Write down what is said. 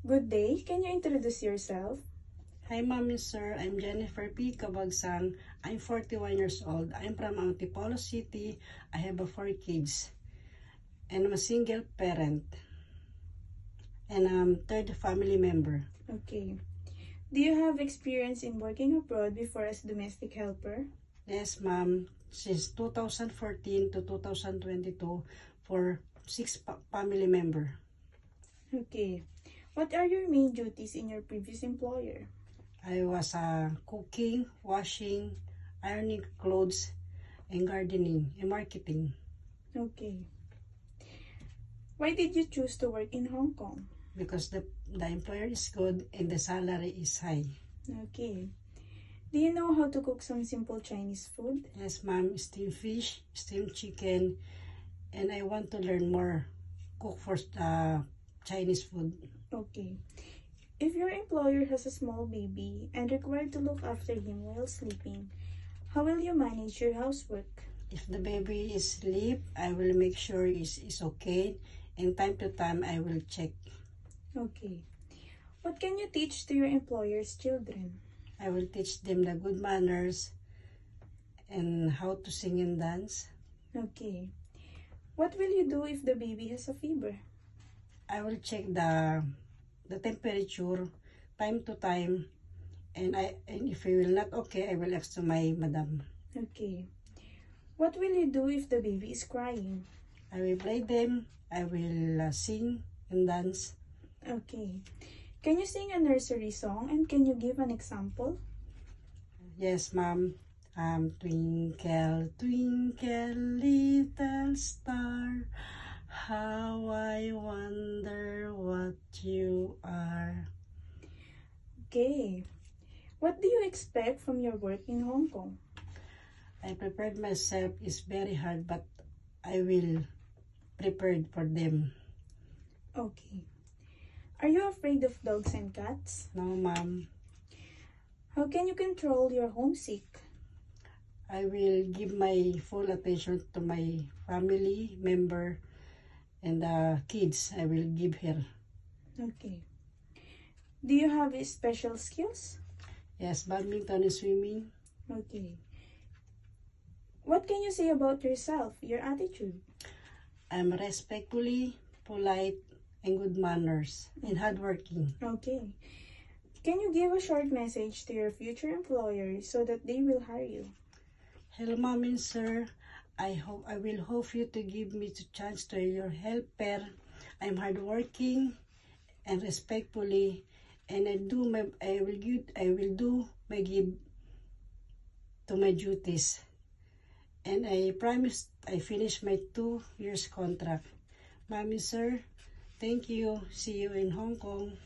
Good day. Can you introduce yourself? Hi, Mommy, sir. I'm Jennifer P. Cabagsang. I'm 41 years old. I'm from Antipolo City. I have 4 kids. And I'm a single parent. And I'm third family member. Okay. Do you have experience in working abroad before as domestic helper? Yes, ma'am. Since 2014 to 2022 for 6 family member. Okay. What are your main duties in your previous employer? I was cooking, washing, ironing clothes, and gardening and marketing. Okay. Why did you choose to work in Hong Kong? Because the employer is good and the salary is high. Okay. Do you know how to cook some simple Chinese food? Yes, ma'am. Steamed fish, steamed chicken, and I want to learn more cook for Chinese food. Okay. If your employer has a small baby and required to look after him while sleeping, how will you manage your housework? If the baby is asleep, I will make sure is okay, and time to time I will check. Okay. What can you teach to your employer's children? I will teach them the good manners and how to sing and dance. Okay. What will you do if the baby has a fever? I will check the temperature time to time, and if I will not okay, I will ask to my madam. Okay. What will you do if the baby is crying? I will play them. I will sing and dance. Okay. Can you sing a nursery song and can you give an example? Yes, ma'am. Twinkle, twinkle, little star, how I wonder what you are. Okay. What do you expect from your work in Hong Kong? I prepared myself. It's very hard, but I will prepared for them. Okay. Are you afraid of dogs and cats? No, ma'am. How can you control your homesick? I will give my full attention to my family member and the kids. I will give her. Okay. Do you have special skills? Yes, badminton and swimming. Okay. What can you say about yourself, your attitude? I'm respectfully, polite, and good manners, and hardworking. Okay. Can you give a short message to your future employers so that they will hire you? Hello, ma'am and sir. I will hope you to give me the chance to your helper. I'm hardworking and respectfully, and I will do my give to my duties. And I promise I finish my 2 years contract. Ma'am and sir, thank you. See you in Hong Kong.